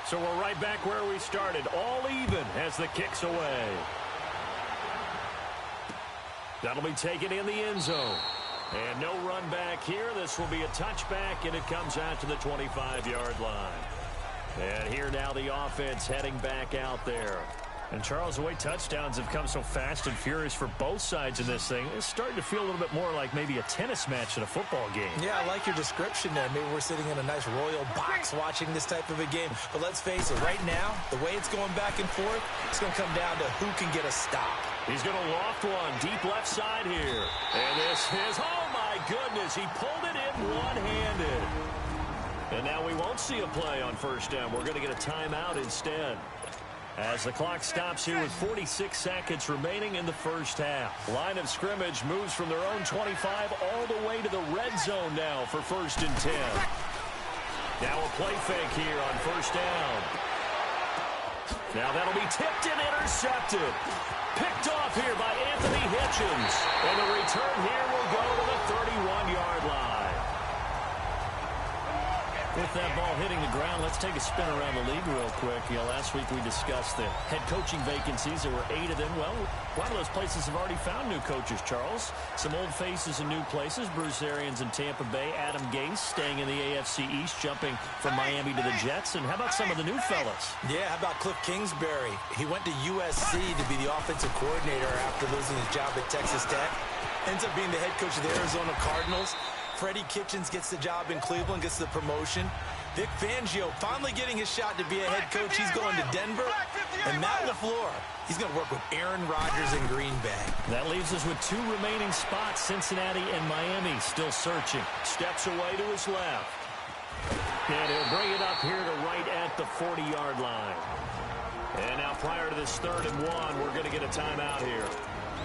So we're right back where we started, all even as the kick's away. That'll be taken in the end zone. And no run back here. This will be a touchback, and it comes out to the 25-yard line. And here now the offense heading back out there. And, Charles, the way touchdowns have come so fast and furious for both sides in this thing, it's starting to feel a little bit more like maybe a tennis match in a football game. Yeah, I like your description there. Maybe we're sitting in a nice royal box watching this type of a game. But let's face it, right now, the way it's going back and forth, it's going to come down to who can get a stop. He's going to loft one deep left side here. And this is, oh, my goodness, he pulled it in one-handed. And now we won't see a play on first down. We're going to get a timeout instead. As the clock stops here with 46 seconds remaining in the first half. Line of scrimmage moves from their own 25 all the way to the red zone now for 1st and 10. Now a play fake here on first down. Now that'll be tipped and intercepted. Picked off here by Anthony Hitchens. And the return here will go to the 31-yard line. With that ball hitting the ground, let's take a spin around the league real quick. Last week we discussed the head coaching vacancies. There were 8 of them. Well, a lot of those places have already found new coaches, Charles. Some old faces in new places. Bruce Arians in Tampa Bay. Adam Gase staying in the AFC East, jumping from Miami to the Jets. And how about some of the new fellas? Yeah, how about Cliff Kingsbury? He went to USC to be the offensive coordinator after losing his job at Texas Tech. Ends up being the head coach of the Arizona Cardinals. Freddie Kitchens gets the job in Cleveland, gets the promotion. Vic Fangio finally getting his shot to be a head coach. He's going to Denver. And Matt LaFleur, he's going to work with Aaron Rodgers in Green Bay. That leaves us with 2 remaining spots, Cincinnati and Miami still searching. Steps away to his left. And he'll bring it up here to right at the 40-yard line. And now prior to this 3rd and 1, we're going to get a timeout here.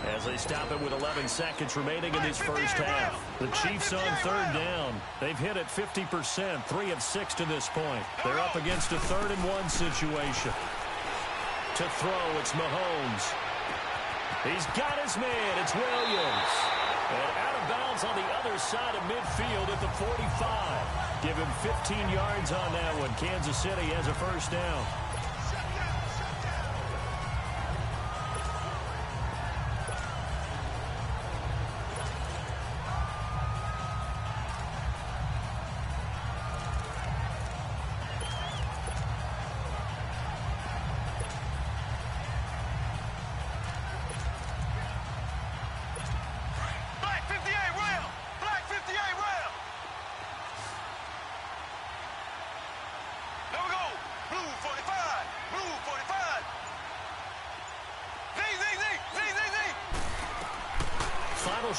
As they stop it with 11 seconds remaining in this first half. The Chiefs on 3rd down. They've hit it 50%, 3 of 6 to this point. They're up against a 3rd and 1 situation. To throw, it's Mahomes. He's got his man. It's Williams. And out of bounds on the other side of midfield at the 45. Give him 15 yards on that one. Kansas City has a first down.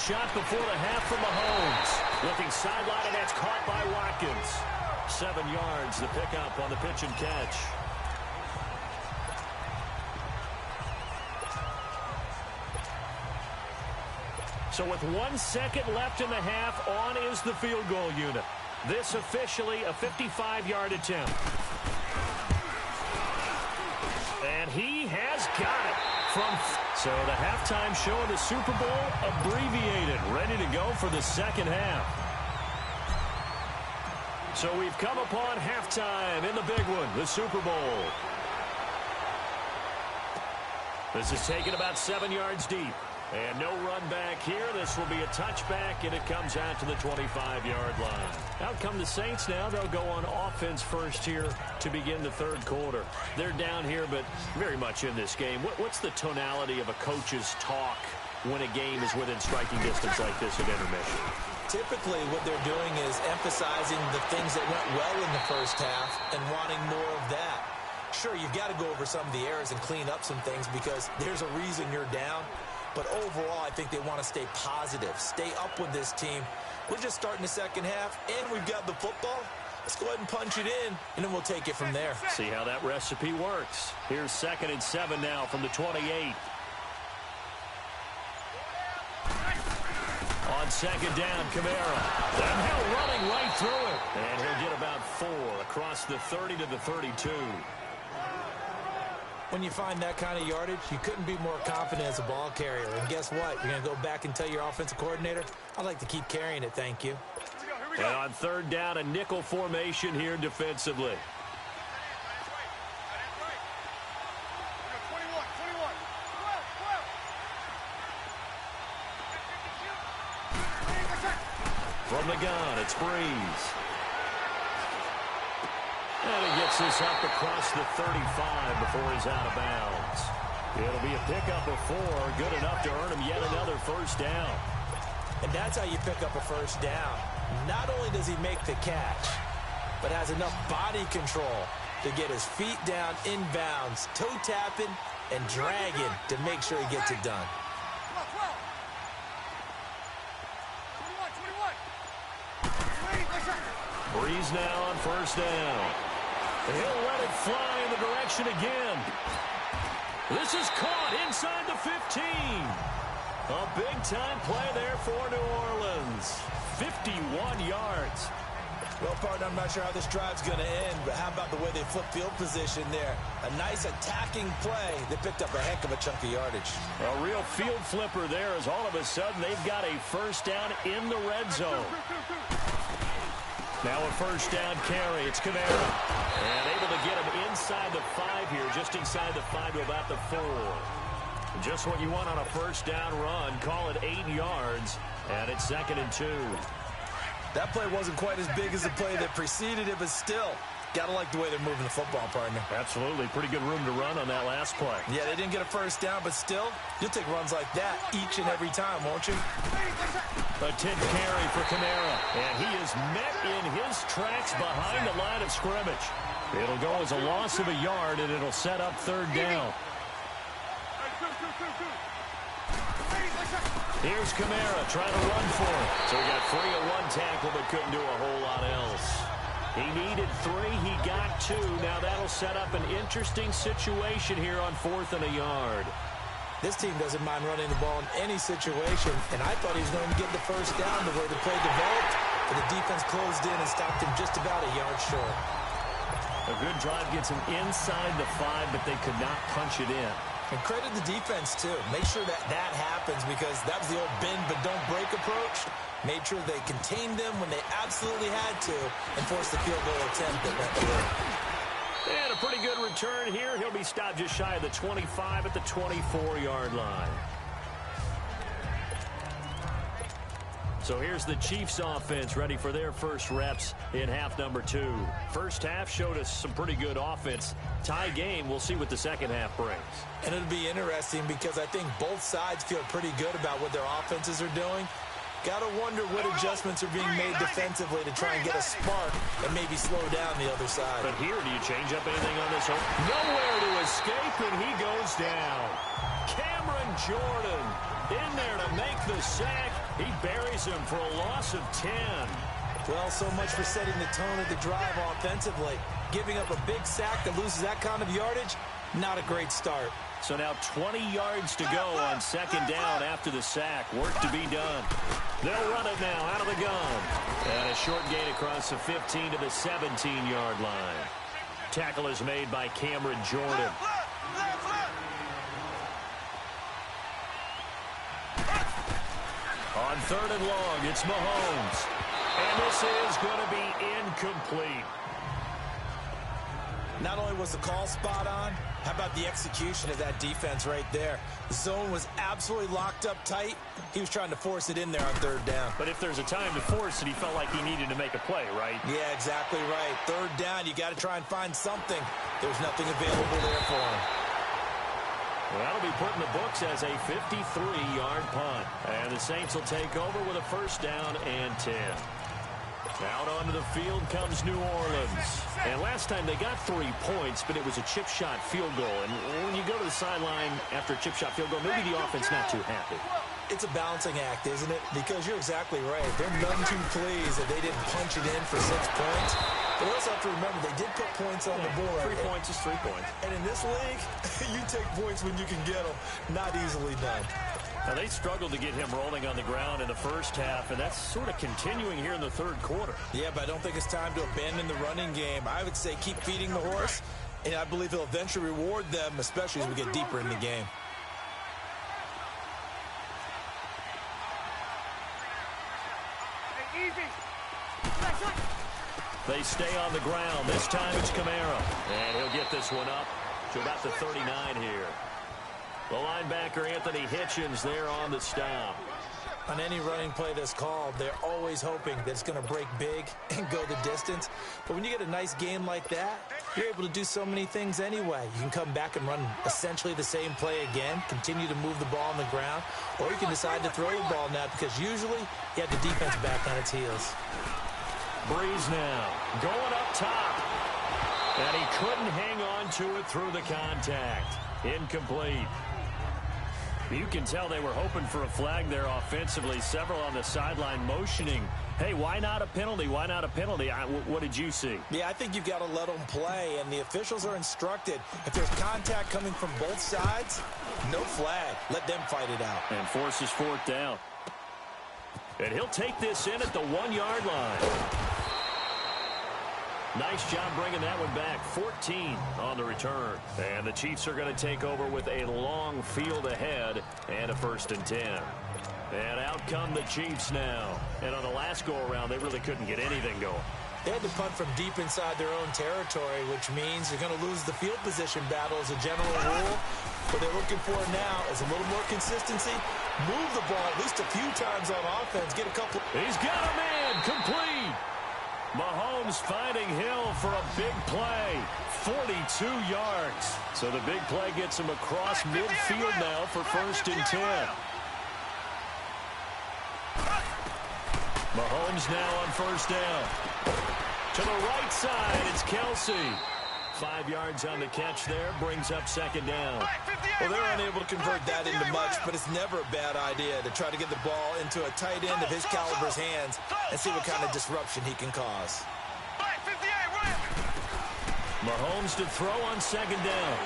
Shot before the half from Mahomes. Looking sideline, and that's caught by Watkins. 7 yards, the pickup on the pitch and catch. So with 1 second left in the half, on is the field goal unit. This officially a 55-yard attempt. And he has got it. So the halftime show of the Super Bowl abbreviated, ready to go for the second half. So we've come upon halftime in the big one, the Super Bowl. This is taken about 7 yards deep. And no run back here. This will be a touchback, and it comes out to the 25-yard line. Out come the Saints now. They'll go on offense first here to begin the 3rd quarter. They're down here, but very much in this game. What's the tonality of a coach's talk when a game is within striking distance like this at intermission? Typically, what they're doing is emphasizing the things that went well in the first half and wanting more of that. Sure, you've got to go over some of the errors and clean up some things because there's a reason you're down. But overall, I think they want to stay positive, stay up with this team. We're just starting the second half, and we've got the football. Let's go ahead and punch it in, and then we'll take it from there. See how that recipe works. Here's 2nd and 7 now from the 28. On 2nd down, Kamara. And Hill running right through it. And he'll get about 4 across the 30 to the 32. When you find that kind of yardage, you couldn't be more confident as a ball carrier. And guess what? You're going to go back and tell your offensive coordinator, I'd like to keep carrying it, thank you. And on 3rd down, a nickel formation here defensively. From the gun, it's Breeze. And he gets this up across the 35 before he's out of bounds. It'll be a pickup of 4, good enough to earn him yet another first down. And that's how you pick up a first down. Not only does he make the catch, but has enough body control to get his feet down inbounds, toe tapping and dragging to make sure he gets it done. Breeze now on first down. He'll let it fly in the direction again. This is caught inside the 15. A big-time play there for New Orleans. 51 yards. Well, partner, I'm not sure how this drive's going to end, but how about the way they flip field position there? A nice attacking play. They picked up a heck of a chunk of yardage. A real field flipper there as all of a sudden they've got a first down in the red zone. Now a first down carry. It's Kamara. And able to get him inside the 5 here, just inside the 5 to about the 4. Just what you want on a first down run. Call it 8 yards, and it's 2nd and 2. That play wasn't quite as big as the play that preceded it, but still, got to like the way they're moving the football, partner. Absolutely. Pretty good room to run on that last play. Yeah, they didn't get a first down, but still, you'll take runs like that each and every time, won't you? A 10 carry for Kamara, and he is met in his tracks behind the line of scrimmage. It'll go as a loss of a yard, and it'll set up 3rd down. Here's Kamara trying to run for it. So he got free of 1 tackle, but couldn't do a whole lot else. He needed 3. He got 2. Now that'll set up an interesting situation here on 4th and a yard. This team doesn't mind running the ball in any situation, and I thought he was going to get the first down the way the play developed, but the defense closed in and stopped him just about a yard short. A good drive gets him inside the 5, but they could not punch it in. And credit the defense, too. Make sure that happens because that was the old bend but don't break approach. Made sure they contained them when they absolutely had to and forced the field goal attempt that went through. And a pretty good return here. He'll be stopped just shy of the 25 at the 24-yard line. So here's the Chiefs offense ready for their first reps in half number 2. First half showed us some pretty good offense. Tie game, we'll see what the second half brings. And it'll be interesting because I think both sides feel pretty good about what their offenses are doing. Got to wonder what adjustments are being made defensively to try and get a spark and maybe slow down the other side. But here, do you change up anything on this? Nowhere to escape, and he goes down. Cameron Jordan in there to make the sack. He buries him for a loss of 10. Well, so much for setting the tone of the drive offensively. Giving up a big sack that loses that kind of yardage, not a great start. So now 20 yards to go on 2nd down after the sack. Work to be done. They'll run it now out of the gun. And a short gain across the 15 to the 17-yard line. Tackle is made by Cameron Jordan. On 3rd and long, it's Mahomes. And this is going to be incomplete. Not only was the call spot on, how about the execution of that defense right there? The zone was absolutely locked up tight. He was trying to force it in there on 3rd down. But if there's a time to force it, he felt like he needed to make a play, right? Yeah, exactly right. 3rd down, you got to try and find something. There's nothing available there for him. Well, that'll be put in the books as a 53-yard punt. And the Saints will take over with a first down and 10. Out onto the field comes New Orleans. And last time they got 3 points, but it was a chip shot field goal. And when you go to the sideline after a chip shot field goal, maybe the offense not too happy. It's a balancing act, isn't it? Because you're exactly right. They're none too pleased that they didn't punch it in for 6 points. But also have to remember, they did put points on the board. 3 points is 3 points. And in this league, you take points when you can get them. Not easily done. Now, they struggled to get him rolling on the ground in the first half, and that's sort of continuing here in the 3rd quarter. Yeah, but I don't think it's time to abandon the running game. I would say keep feeding the horse, and I believe he'll eventually reward them, especially as we get deeper in the game. They stay on the ground. This time it's Kamara. And he'll get this one up to about the 39 here. The linebacker, Anthony Hitchens, there on the stop. On any running play that's called, they're always hoping that it's going to break big and go the distance. But when you get a nice gain like that, you're able to do so many things anyway. You can come back and run essentially the same play again, continue to move the ball on the ground, or you can decide to throw the ball now because usually you have the defense back on its heels. Breeze now going up top. And he couldn't hang on to it through the contact. Incomplete. You can tell they were hoping for a flag there offensively. Several on the sideline motioning, hey, why not a penalty? Why not a penalty? What did you see? Yeah, I think you've got to let them play, and the officials are instructed. If there's contact coming from both sides, no flag. Let them fight it out. And forces fourth down. And he'll take this in at the 1-yard line. Nice job bringing that one back. 14 on the return. And the Chiefs are going to take over with a long field ahead and a 1st and 10. And out come the Chiefs now. And on the last go-around, they really couldn't get anything going. They had to punt from deep inside their own territory, which means they're going to lose the field position battle as a general rule. What they're looking for now is a little more consistency. Move the ball at least a few times on offense. Get a couple. He's got a man. Complete. Mahomes finding Hill for a big play. 42 yards. So the big play gets him across midfield now for 1st and 10. Mahomes now on 1st down. To the right side, it's Kelsey. 5 yards on the catch there, brings up 2nd down. Well, they're unable to convert that into much, but it's never a bad idea to try to get the ball into a tight end of his caliber's hands and see what kind of disruption he can cause. Mahomes to throw on 2nd down.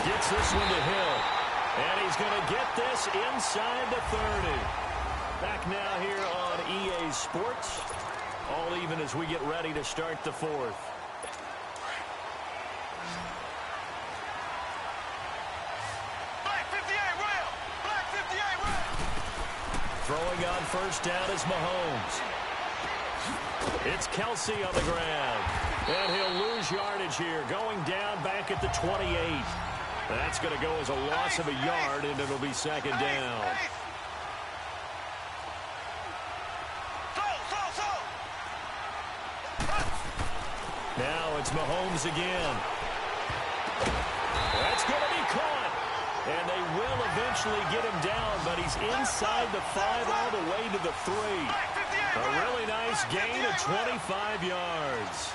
Gets this one to Hill. And he's going to get this inside the 30. Back now here on EA Sports. All even as we get ready to start the 4th. Throwing on 1st down is Mahomes. It's Kelsey on the ground. And he'll lose yardage here. Going down back at the 28. That's going to go as a loss of a yard, and it'll be 2nd down. Now it's Mahomes again. That's going to be caught. And they will eventually get him down, but he's inside the 5 all the way to the 3. A really nice gain of 25 yards.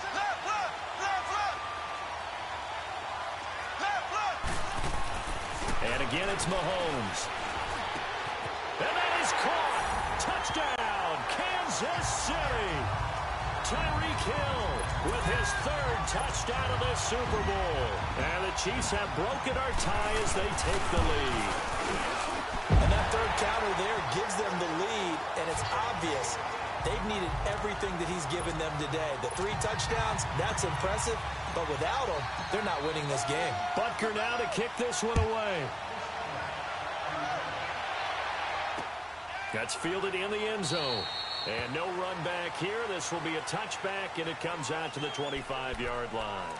And again, it's Mahomes. And that is caught. Touchdown, Kansas City. Tyreek Hill with his 3rd touchdown of the Super Bowl. And the Chiefs have broken our tie as they take the lead. And that 3rd counter there gives them the lead, and it's obvious they've needed everything that he's given them today. The 3 touchdowns, that's impressive, but without him, they're not winning this game. Butker now to kick this one away. That's fielded in the end zone. And no run back here. This will be a touchback, and it comes out to the 25-yard line.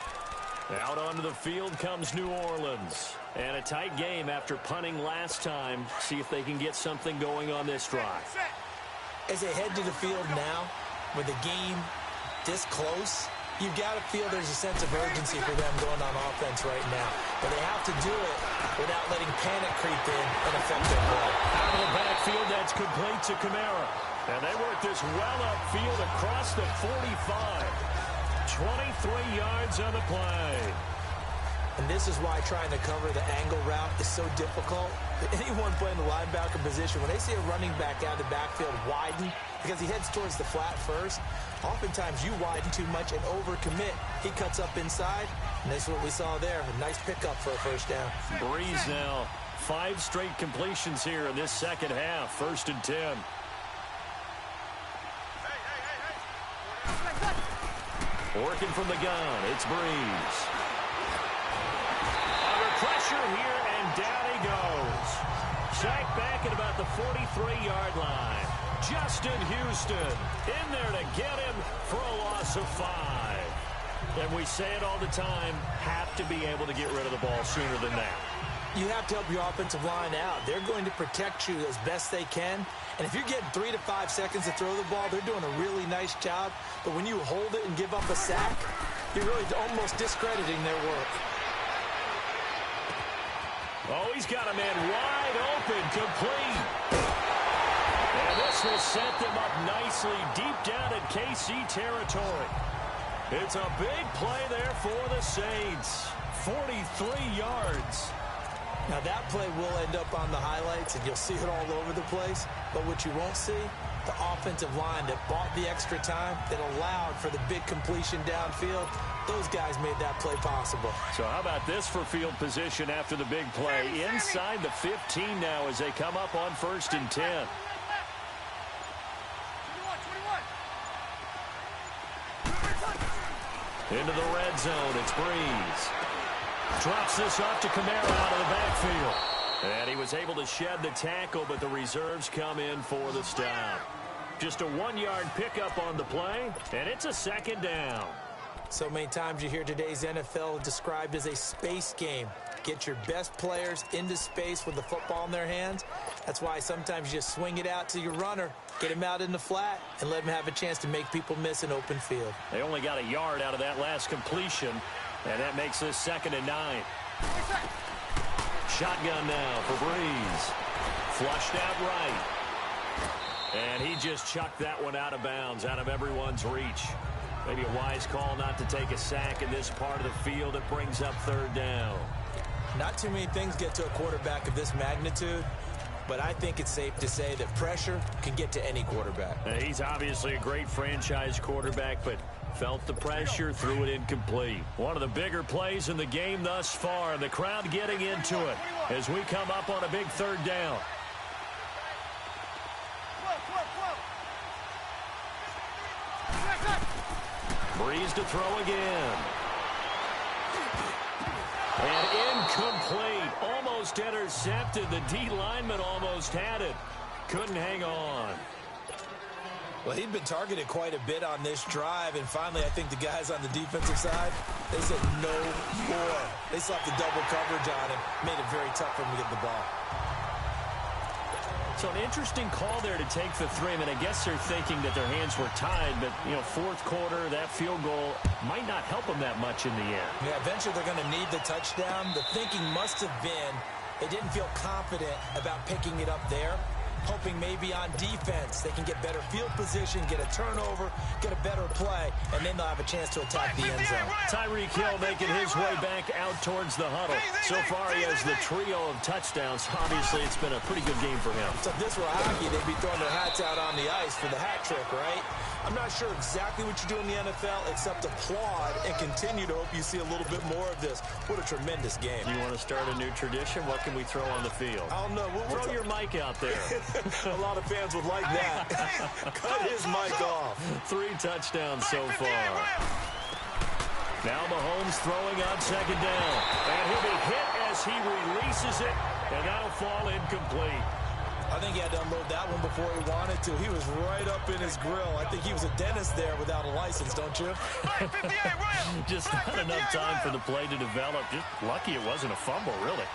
Out onto the field comes New Orleans. And a tight game after punting last time. See if they can get something going on this drive. As they head to the field now, with the game this close, you've got to feel there's a sense of urgency for them going on offense right now. But they have to do it without letting panic creep in and affect their play. Out of the backfield, that's complete to Kamara. And they work this well upfield across the 45. 23 yards on the play. And this is why trying to cover the angle route is so difficult. Anyone playing the linebacker position, when they see a running back out of the backfield widen, because he heads towards the flat first, oftentimes you widen too much and overcommit. He cuts up inside, and that's what we saw there. A nice pickup for a 1st down. Breeze now. 5 straight completions here in this 2nd half. 1st and 10. Working from the gun, it's Breeze. Under pressure here, and down he goes. Sacked back at about the 43-yard line. Justin Houston in there to get him for a loss of 5. And we say it all the time, have to be able to get rid of the ball sooner than that. You have to help your offensive line out. They're going to protect you as best they can. And if you're getting 3 to 5 seconds to throw the ball, they're doing a really nice job. But when you hold it and give up a sack, you're really almost discrediting their work. Oh, he's got a man wide open, complete. And this will set them up nicely deep down in KC territory. It's a big play there for the Saints. 43 yards. Now, that play will end up on the highlights, and you'll see it all over the place. But what you won't see, the offensive line that bought the extra time, that allowed for the big completion downfield, those guys made that play possible. So how about this for field position after the big play? Inside the 15 now as they come up on 1st and 10. Into the red zone, it's Breeze. Drops this off to Kamara out of the backfield. And he was able to shed the tackle, but the reserves come in for the stop. Just a 1-yard pickup on the play, and it's a 2nd down. So many times you hear today's NFL described as a space game. Get your best players into space with the football in their hands. That's why sometimes you just swing it out to your runner, get him out in the flat, and let him have a chance to make people miss an open field. They only got a yard out of that last completion, and that makes this 2nd and 9. Shotgun now for Breeze. Flushed out right. And he just chucked that one out of bounds, out of everyone's reach. Maybe a wise call not to take a sack in this part of the field. It brings up 3rd down. Not too many things get to a quarterback of this magnitude, but I think it's safe to say that pressure can get to any quarterback. He's obviously a great franchise quarterback, but felt the pressure, threw it incomplete. One of the bigger plays in the game thus far, and the crowd getting into it as we come up on a big 3rd down. Breeze to throw again. And incomplete. Almost intercepted. The D lineman almost had it. Couldn't hang on. Well, he'd been targeted quite a bit on this drive, and finally I think the guys on the defensive side, they said no more. They slapped the double coverage on him, made it very tough for him to get the ball. So an interesting call there to take the 3. I mean, I guess they're thinking that their hands were tied, but, 4th quarter, that field goal might not help them that much in the end. Yeah, eventually they're going to need the touchdown. The thinking must have been they didn't feel confident about picking it up there, hoping maybe on defense they can get better field position, get a turnover, get a better play, and then they'll have a chance to attack the end zone. Tyreek Hill making his way back out towards the huddle. So far he has the trio of touchdowns. Obviously it's been a pretty good game for him. So if this were hockey, they'd be throwing their hats out on the ice for the hat trick, right? I'm not sure exactly what you do in the NFL except applaud and continue to hope you see a little bit more of this. What a tremendous game. You want to start a new tradition? What can we throw on the field? I don't know. Throw your mic out there. A lot of fans would like that. Cut his mic off. 3 touchdowns so far. Now Mahomes throwing on 2nd down. And he'll be hit as he releases it, and that'll fall incomplete. I think he had to unload that one before he wanted to. He was right up in his grill. I think he was a dentist there without a license, don't you? Just not enough time for the play to develop. Just lucky it wasn't a fumble, really.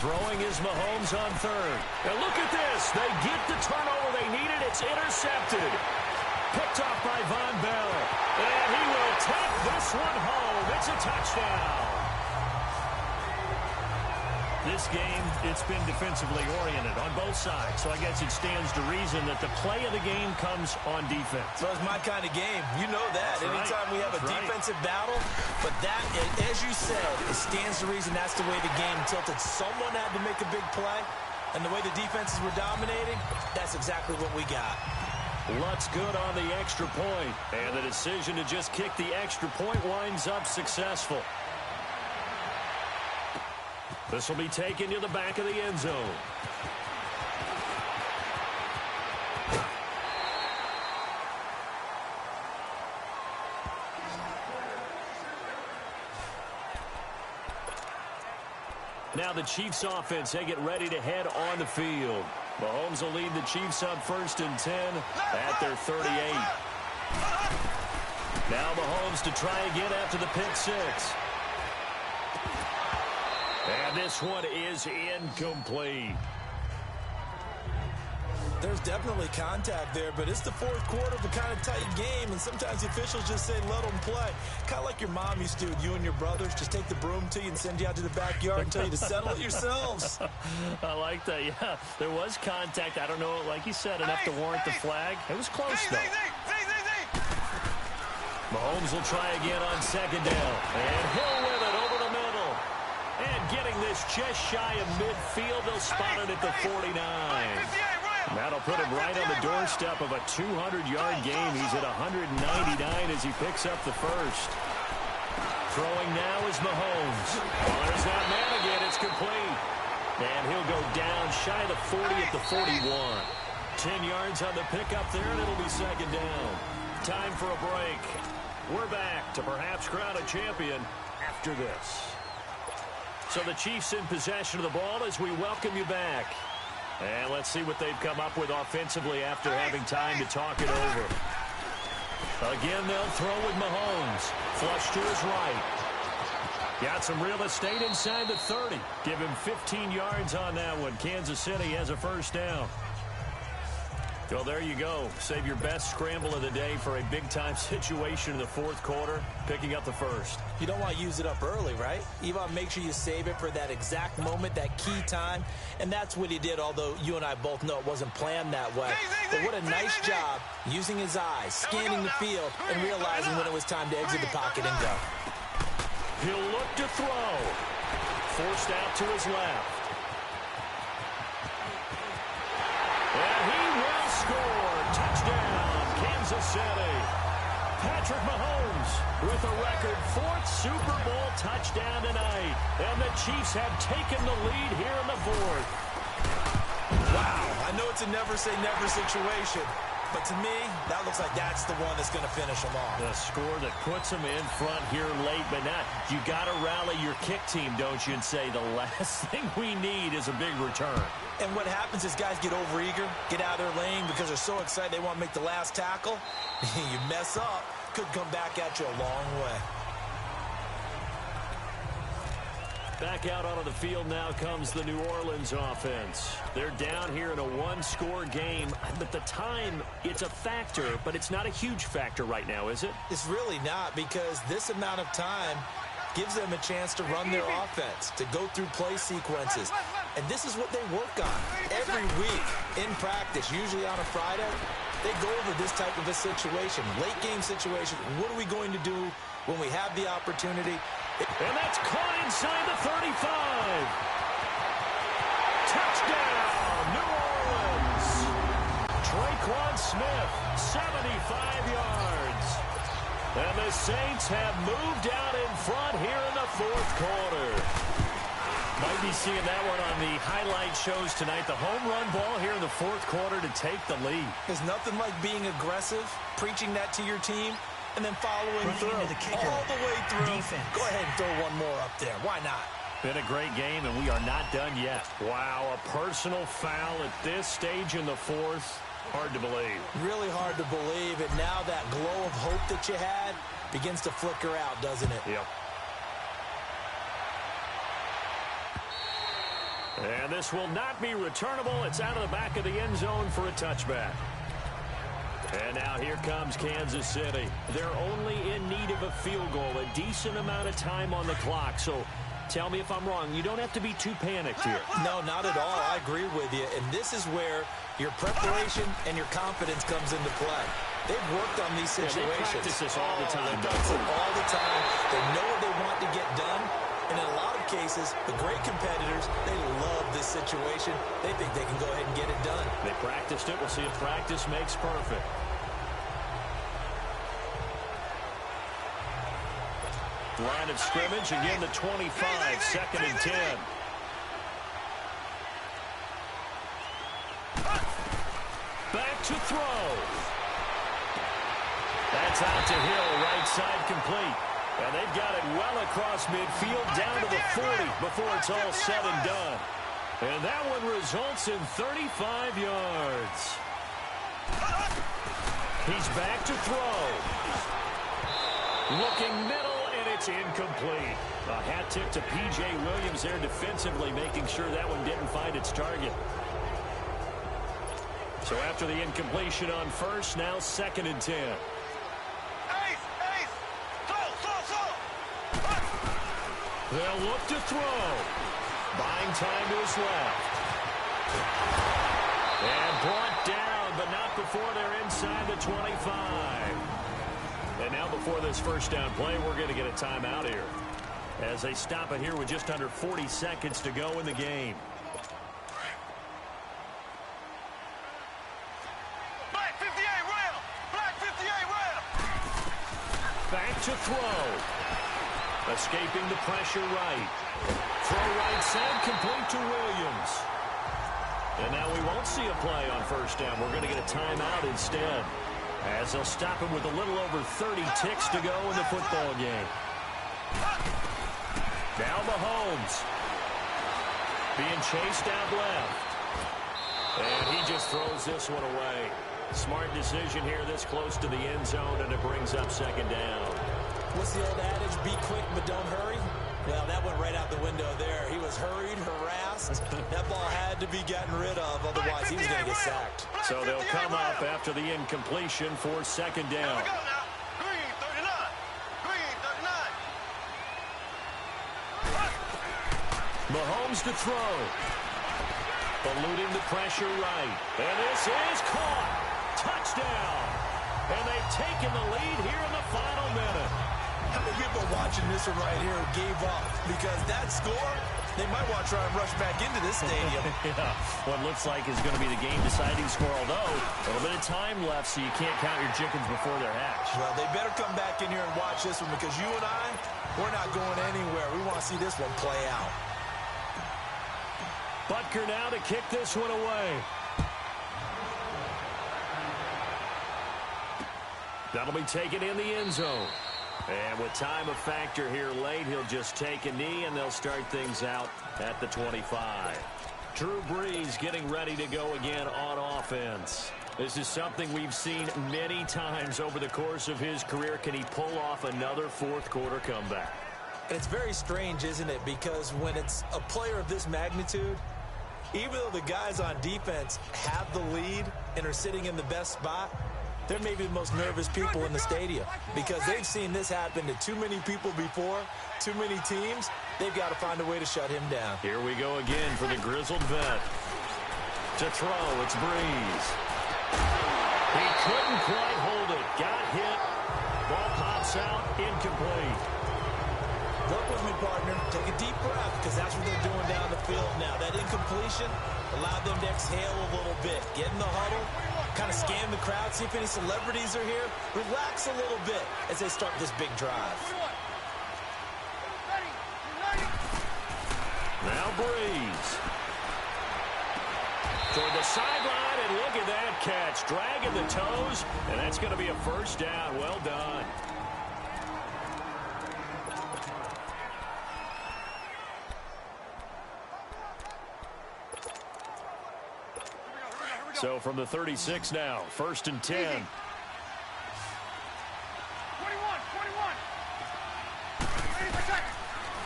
Throwing is Mahomes on 3rd. And look at this. They get the turnover they needed. It's intercepted. Picked off by Von Bell. And he will take this one home. It's a touchdown. This game, it's been defensively oriented on both sides. So I guess it stands to reason that the play of the game comes on defense. So it's my kind of game. You know that. That's Anytime we have a defensive battle. But that, as you said, it stands to reason that's the way the game tilted. Someone had to make a big play. And the way the defenses were dominating, that's exactly what we got. Lutz good on the extra point. And the decision to just kick the extra point winds up successful. This will be taken to the back of the end zone. Now the Chiefs offense, they get ready to head on the field. Mahomes will lead the Chiefs up 1st and 10 at their 38. Now Mahomes to try again after the pick six. And this one is incomplete. There's definitely contact there, but it's the fourth quarter of a kind of tight game, and sometimes the officials just say, let them play. Kind of like your mom used to do with you and your brothers. Just take the broom to you and send you out to the backyard and tell you to settle it yourselves. I like that, yeah. There was contact. I don't know, like you said, enough to warrant the flag. It was close, though. Mahomes will try again on 2nd down. And Hill with it over the middle. And getting this just shy of midfield, they'll spot it at the 49. That'll put him right on the doorstep of a 200-yard game. He's at 199 as he picks up the first. Throwing now is Mahomes. Oh, there's that man again. It's complete. And he'll go down shy of the 40 at the 41. 10 yards on the pickup there, and it'll be 2nd down. Time for a break. We're back to perhaps crown a champion after this. So the Chiefs in possession of the ball as we welcome you back. And let's see what they've come up with offensively after having time to talk it over. Again, they'll throw with Mahomes. Flush to his right. Got some real estate inside the 30. Give him 15 yards on that one. Kansas City has a 1st down. Well, there you go. Save your best scramble of the day for a big-time situation in the 4th quarter, picking up the first. You don't want to use it up early, right? You want to make sure you save it for that exact moment, that key time. And that's what he did, although you and I both know it wasn't planned that way. But what a nice job using his eyes, scanning the field, and realizing when it was time to exit the pocket and go. He'll look to throw. Forced out to his left. And he will score. Touchdown, Kansas City. Patrick Mahomes with a record 4th Super Bowl touchdown tonight. And the Chiefs have taken the lead here in the 4th. Wow, I know it's a never-say-never situation, but to me, that looks like that's the one that's going to finish them off. The score that puts them in front here late, but not. You got to rally your kick team, don't you, and say the last thing we need is a big return. And what happens is guys get overeager, get out of their lane because they're so excited they want to make the last tackle. You mess up, could come back at you a long way. Back out onto the field now comes the New Orleans offense. They're down here in a one-score game, but the time, it's a factor, but it's not a huge factor right now, is it? It's really not, because this amount of time gives them a chance to run their offense, to go through play sequences. And this is what they work on every week in practice, usually on a Friday. They go over this type of a situation, late game situation. What are we going to do when we have the opportunity? And that's caught inside the 35. Touchdown, New Orleans. Traquan Smith, 75 yards. And the Saints have moved out in front here in the 4th quarter. Might be seeing that one on the highlight shows tonight. The home run ball here in the 4th quarter to take the lead. There's nothing like being aggressive, preaching that to your team, and then following through all the way through. Defense. Go ahead and throw one more up there. Why not? Been a great game, and we are not done yet. Wow, a personal foul at this stage in the 4th. Hard to believe. Really hard to believe. And now that glow of hope that you had begins to flicker out, doesn't it? Yep. And this will not be returnable. It's out of the back of the end zone for a touchback. And now here comes Kansas City. They're only in need of a field goal, a decent amount of time on the clock. So tell me if I'm wrong. You don't have to be too panicked here. No, not at all. I agree with you. And this is where your preparation and your confidence comes into play. They've worked on these situations. They practice this all the time. They practice it all the time. They know what they want to get done. And in a lot of cases, the great competitors, they love this situation. They think they can go ahead and get it done. They practiced it. We'll see if practice makes perfect. Line of scrimmage, again the 25, 2nd and 10. Back to throw. That's out to Hill, right side complete. And they've got it well across midfield down to the 40 before it's all said and done. And that one results in 35 yards. He's back to throw. Looking middle, and it's incomplete. A hat tip to P.J. Williams there defensively, making sure that one didn't find its target. So after the incompletion on first, now 2nd and 10. They'll look to throw. Buying time to his left. And brought down, but not before they're inside the 25. And now before this first down play, we're going to get a timeout here, as they stop it here with just under 40 seconds to go in the game. Black 58 rail! Black 58 rail! Back to throw. Escaping the pressure right. Throw right side, complete to Williams. And now we won't see a play on first down. We're going to get a timeout instead, as they'll stop him with a little over 30 ticks to go in the football game. Now Mahomes being chased out left. And he just throws this one away. Smart decision here this close to the end zone, and it brings up 2nd down. What's the old adage? Be quick, but don't hurry. Well, that went right out the window there. He was hurried, harassed. That ball had to be gotten rid of, otherwise he was going to get sacked. So they'll come up after the incompletion for 2nd down. Here we go now. Green 39. Green 39. Mahomes to throw. Eluding the pressure right. And this is caught. Touchdown. And they've taken the lead here in the final minute. How many people watching this one right here gave up? Because that score, they might want to try and rush back into this stadium. Yeah, what looks like is going to be the game-deciding score, although a little bit of time left, so you can't count your chickens before they're hatched. Well, they better come back in here and watch this one, because you and I, we're not going anywhere. We want to see this one play out. Butker now to kick this one away. That'll be taken in the end zone. And with time a factor here late, he'll just take a knee, and they'll start things out at the 25. Drew Brees getting ready to go again on offense. This is something we've seen many times over the course of his career. Can he pull off another fourth-quarter comeback? And it's very strange, isn't it? Because when it's a player of this magnitude, even though the guys on defense have the lead and are sitting in the best spot, they're maybe the most nervous people in the stadium, because they've seen this happen to too many people before, too many teams. They've got to find a way to shut him down. Here we go again for the grizzled vet. To throw, it's Brees. He couldn't quite hold it. Got hit. Ball pops out, incomplete. Work with me, partner. Take a deep breath, because that's what they're doing down the field now. That incompletion allowed them to exhale a little bit. Get in the huddle, kind of scan the crowd, see if any celebrities are here. Relax a little bit as they start this big drive. Now Brees. Toward the sideline, and look at that catch. Dragging the toes, and that's going to be a first down. Well done. So from the 36 now, 1st and 10. 21.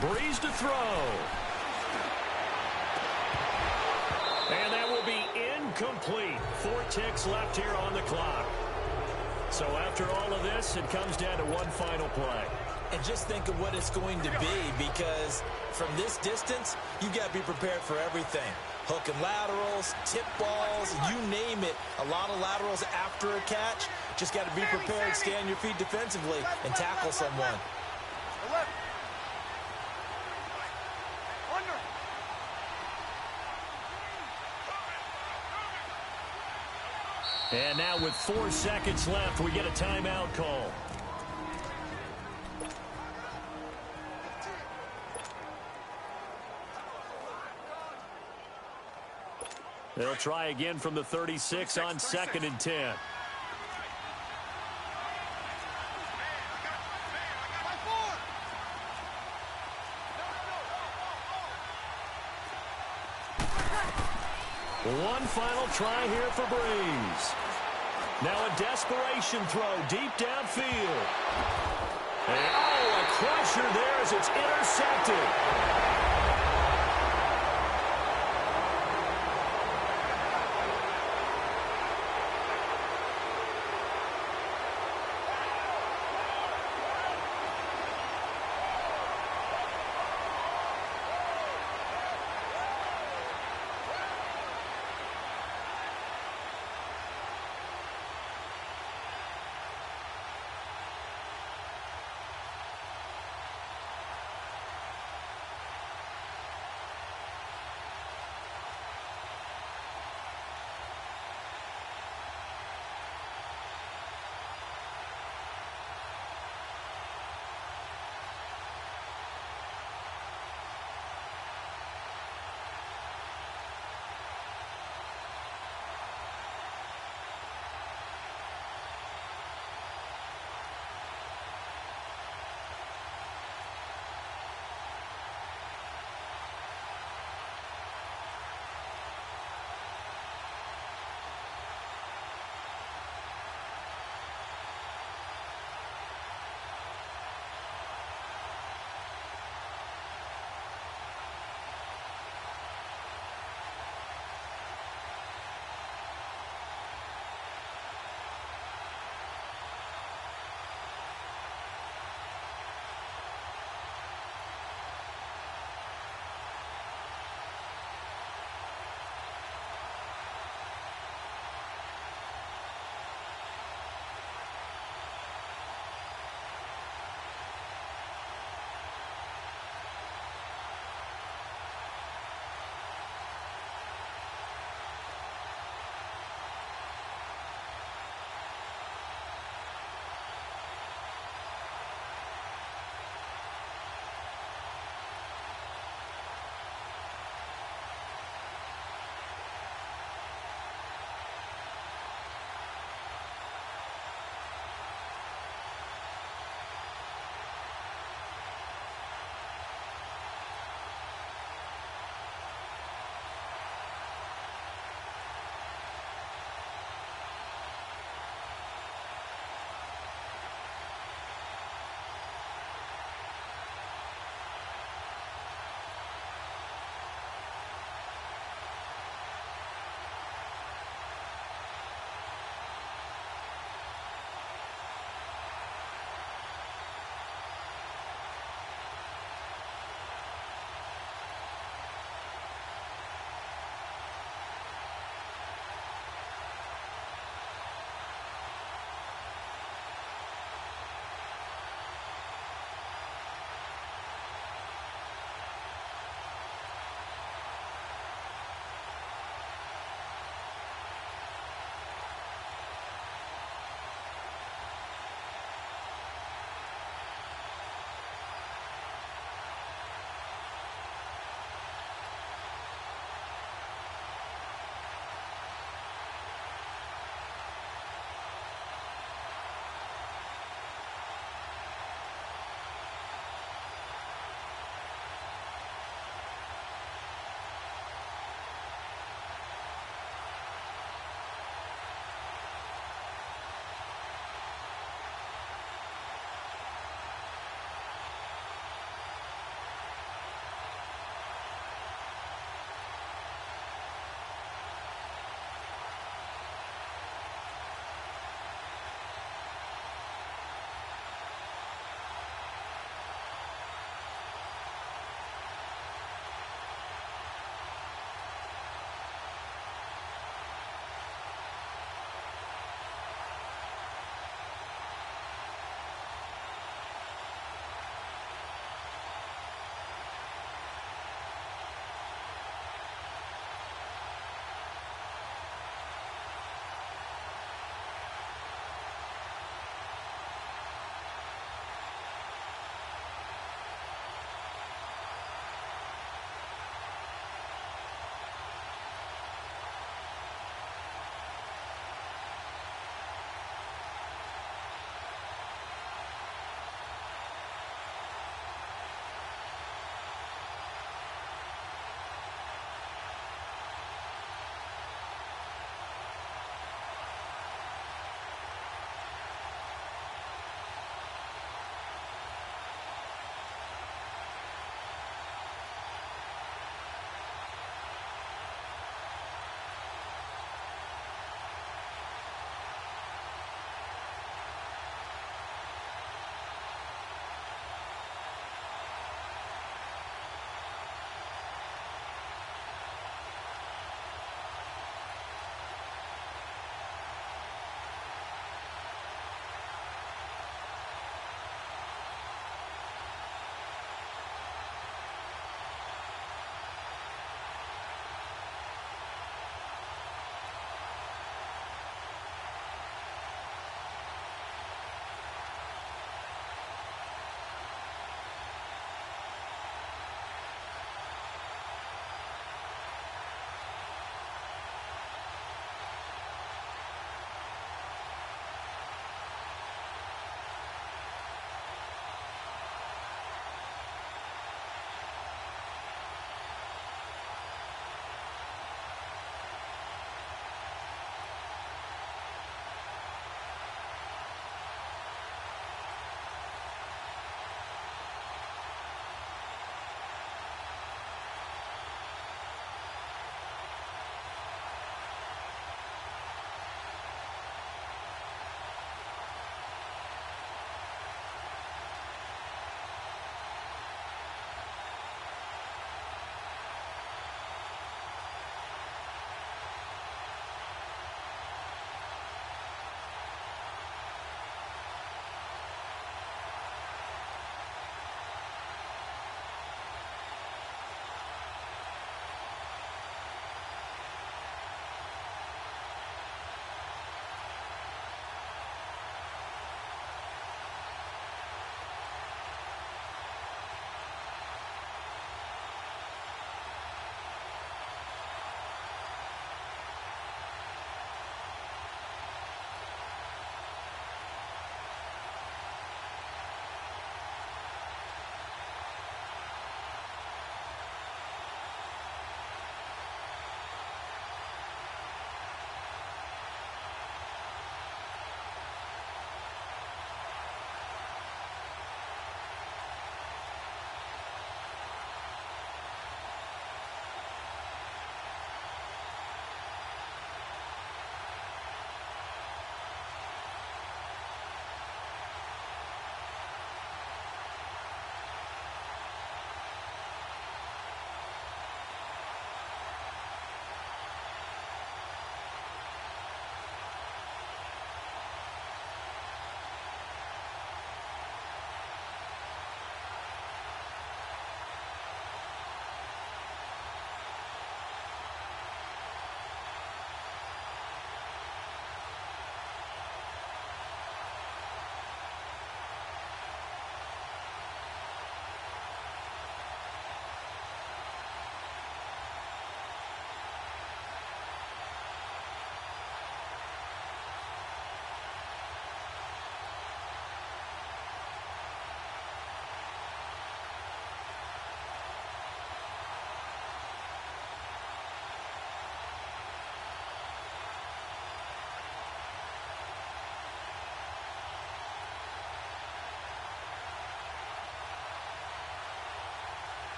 Brees to throw. And that will be incomplete. 4 ticks left here on the clock. So after all of this, it comes down to one final play. And just think of what it's going to be, because from this distance, you got to be prepared for everything. Hook and laterals, tip balls, you name it. A lot of laterals after a catch. Just got to be prepared, stay on your feet defensively, and tackle someone. And now with 4 seconds left, we get a timeout call. They'll try again from the 36 on 2nd and 10. One final try here for Breeze. Now a desperation throw deep downfield. And, oh, a crusher there as it's intercepted.